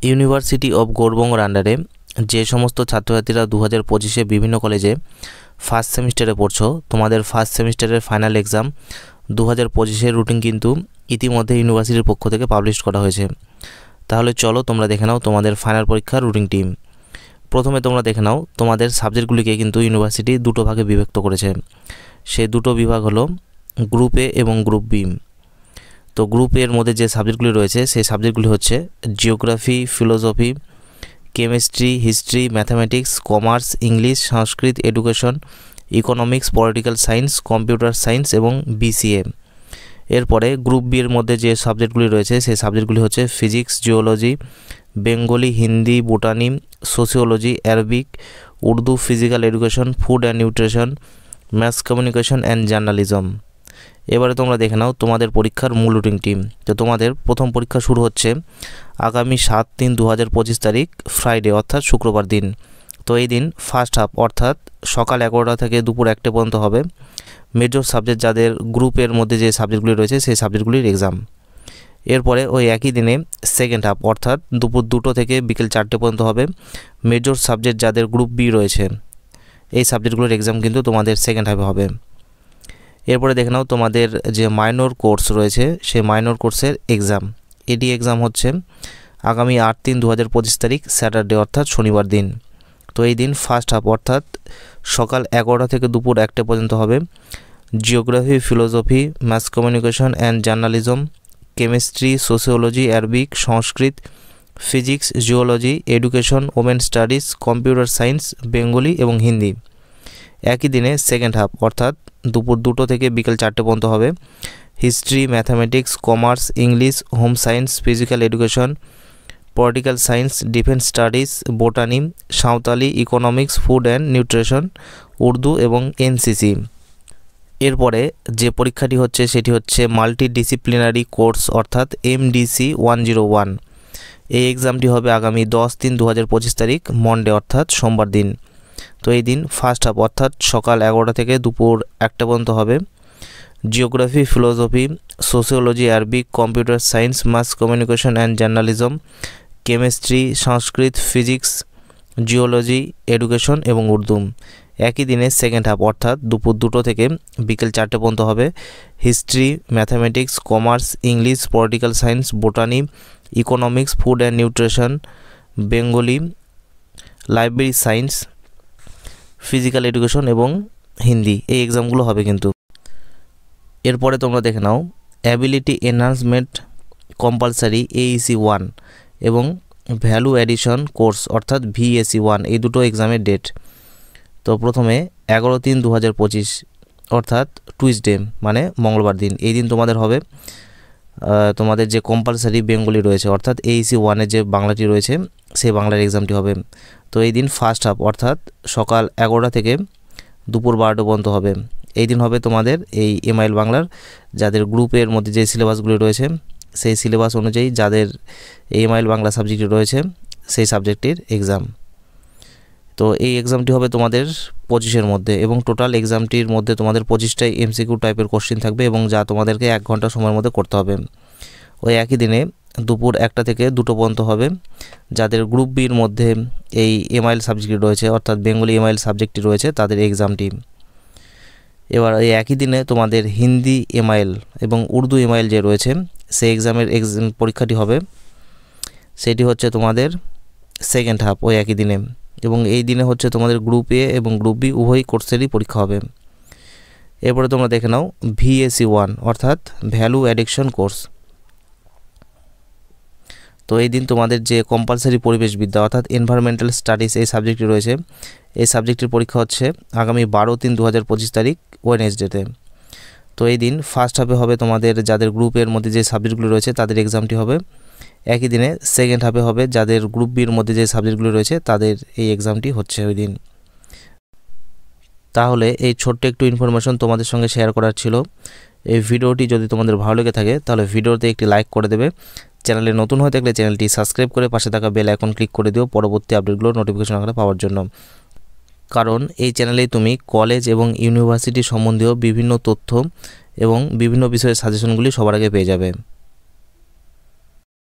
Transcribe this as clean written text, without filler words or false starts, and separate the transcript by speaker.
Speaker 1: University of গৌড়বঙ্গের আন্ডারে যে সমস্ত ছাত্রছাত্রীরা 2025-এ বিভিন্ন কলেজে ফার্স্ট সেমিস্টারে পড়ছো, তোমাদের ফার্স্ট সেমিস্টারের ফাইনাল এক্সাম 2025-এর রুটিন কিন্তু ইতিমধ্যে ইউনিভার্সিটির পক্ষ থেকে পাবলিশ করা হয়েছে। তাহলে চলো তোমরা দেখে নাও তোমাদের ফাইনাল পরীক্ষার রুটিনটি। প্রথমে তোমরা দেখে নাও তোমাদের সাবজেক্টগুলিকে কিন্তু ইউনিভার্সিটি দুটো ভাগে বিভক্ত করেছে। সেই দুটো বিভাগ হলো গ্রুপ এ এবং গ্রুপ বি। তো গ্রুপ এর মধ্যে যে সাবজেক্টগুলি রয়েছে সেই সাবজেক্টগুলি হচ্ছে geography, philosophy, chemistry, history, mathematics, commerce, English, Sanskrit, education, economics, political science, computer science এবং বিসিএ। এরপরে গ্রুপ বি এর মধ্যে যে সাবজেক্টগুলি রয়েছে সেই সাবজেক্টগুলি হচ্ছে physics, geology, Bengali, Hindi, botany, sociology, Arabic, Urdu, physical education, food and nutrition, mass communication and journalism. এবারে তোমরা দেখে নাও তোমাদের পরীক্ষার মূল রুটিনটি। তো তোমাদের প্রথম পরীক্ষা শুরু হচ্ছে আগামী 7/3/2025 তারিখ ফ্রাইডে অর্থাৎ শুক্রবার দিন। তো এই দিন ফার্স্ট হাফ অর্থাৎ সকাল 11টা থেকে দুপুর 1টা পর্যন্ত হবে মেজর সাবজেক্ট যাদের গ্রুপের মধ্যে যে সাবজেক্টগুলি রয়েছে সেই সাবজেক্টগুলির এক্সাম। এরপরে ওই একই দিনে সেকেন্ড হাফ অর্থাৎ দুপুর 2টো থেকে বিকেল 4টে পর্যন্ত হবে মেজর সাবজেক্ট যাদের গ্রুপ বি রয়েছে এই সাবজেক্টগুলোর এক্সাম কিন্তু তোমাদের সেকেন্ড হাফে হবে। এরপরে দেখে নাও তোমাদের যে মাইনর কোর্স রয়েছে সেই মাইনর কোর্সের এক্সাম। এটি এক্সাম হচ্ছে আগামী 8/3/2025 তারিখ স্যাটারডে অর্থাৎ শনিবার দিন। তো এই দিন ফার্স্ট হাফ অর্থাৎ সকাল 11টা থেকে দুপুর 1টা পর্যন্ত হবে geography, philosophy, mass communication and journalism, chemistry, sociology, Arabic, Sanskrit, physics, geology, education, women studies, computer science, Bengali এবং হিন্দি। একই দিনে সেকেন্ড হাফ অর্থাৎ দুপুর 2টো থেকে বিকেল 4টে পর্যন্ত হবে history, mathematics, commerce, English, home science, physical education, political science, defence studies, botany, Santali, economics, food and nutrition, Urdu এবং এনসিসি। এরপরে যে পরীক্ষাটি হচ্ছে সেটি হচ্ছে মাল্টিডিসিপ্লিনারি কোর্স অর্থাৎ MDC 101। এই এক্সামটি হবে আগামী 10/3/2025 তারিখ মন্ডে অর্থাৎ সোমবার দিন। তো এই দিন ফার্স্ট হাফ অর্থাৎ সকাল 11টা থেকে দুপুর 1টা পর্যন্ত হবে geography, philosophy, sociology, Arabic, computer science, mass communication and journalism, chemistry, Sanskrit, physics, geology, education এবং উর্দু। একই দিনে সেকেন্ড হাফ অর্থাৎ দুপুর 2টো থেকে বিকেল 4টে পর্যন্ত হবে history, mathematics, commerce, English, political science, botany, economics, food and nutrition, Bengali, library science, physical education এবং হিন্দি। এই এক্সামগুলো হবে কিন্তু। এরপরে তোমরা দেখে নাও অ্যাবিলিটি এনহান্সমেন্ট কম্পালসারি AEC 1 এবং ভ্যালু অ্যাডিশন কোর্স অর্থাৎ VAC 1 এই দুটো এক্সামের ডেট। তো প্রথমে 11/3/2025 অর্থাৎ টুইসডে মানে মঙ্গলবার দিন। এই দিন তোমাদের হবে তোমাদের যে কম্পালসারি বেঙ্গলি রয়েছে অর্থাৎ AEC 1-এর যে বাংলাটি রয়েছে সেই বাংলার এক্সামটি হবে। তো এই দিন ফার্স্ট হাফ অর্থাৎ সকাল 11টা থেকে দুপুর 12টা পর্যন্ত হবে। এই দিন হবে তোমাদের এই MIL বাংলার যাদের গ্রুপের মধ্যে যে সিলেবাসগুলি রয়েছে সেই সিলেবাস অনুযায়ী যাদের MIL বাংলা সাবজেক্টটি রয়েছে সেই সাবজেক্টের এক্সাম। তো এই এক্সামটি হবে তোমাদের 25-এর মধ্যে এবং টোটাল এক্সামটির মধ্যে তোমাদের 25টাই MCQ টাইপের কোশ্চেন থাকবে এবং যা তোমাদেরকে 1 ঘন্টা সময়ের মধ্যে করতে হবে। ওই একই দিনে দুপুর 1টা থেকে 2টো পর্যন্ত হবে যাদের গ্রুপ বির মধ্যে এই MIL সাবজেক্টটি রয়েছে অর্থাৎ বেঙ্গলি MIL সাবজেক্টটি রয়েছে তাদের এক্সামটি। এবার এই একই দিনে তোমাদের হিন্দি MIL এবং উর্দু MIL যে রয়েছে সেই এক্সামের পরীক্ষাটি হবে। সেটি হচ্ছে তোমাদের সেকেন্ড হাফ ওই একই দিনে এবং এই দিনে হচ্ছে তোমাদের গ্রুপ এ এবং গ্রুপ বি উভয় কোর্সেরই পরীক্ষা হবে। এরপরে তোমরা দেখে নাও VAC 1 অর্থাৎ ভ্যালু অ্যাডিকশন কোর্স। তো এই দিন তোমাদের যে কম্পালসারি পরিবেশবিদ্যা অর্থাৎ এনভায়রনমেন্টাল স্টাডিজ এই সাবজেক্টটি রয়েছে এই সাবজেক্টের পরীক্ষা হচ্ছে আগামী 12/3/2025 তারিখ ওয়েডনেসডেতে। তো এই দিন ফার্স্ট হাফে হবে তোমাদের যাদের গ্রুপের মধ্যে যে সাবজেক্টগুলো রয়েছে তাদের এক্সামটি হবে। একই দিনে সেকেন্ড হাফে হবে যাদের গ্রুপ বির মধ্যে যে সাবজেক্টগুলো রয়েছে তাদের এই এক্সামটি হচ্ছে ওই দিন। তাহলে এই ছোট্ট একটু ইনফরমেশন তোমাদের সঙ্গে শেয়ার করার ছিল। এই ভিডিওটি যদি তোমাদের ভালো লেগে থাকে তাহলে ভিডিওতে একটি লাইক করে দেবে। চ্যানেলে নতুন হয়ে থাকলে চ্যানেলটি সাবস্ক্রাইব করে পাশে থাকা বেল আইকন ক্লিক করে দিও পরবর্তী আপডেটগুলো নোটিফিকেশন আকারে পাওয়ার জন্য। কারণ এই চ্যানেলেই তুমি কলেজ এবং ইউনিভার্সিটি সম্বন্ধীয় বিভিন্ন তথ্য এবং বিভিন্ন বিষয়ের সাজেশনগুলি সবার আগে পেয়ে যাবে।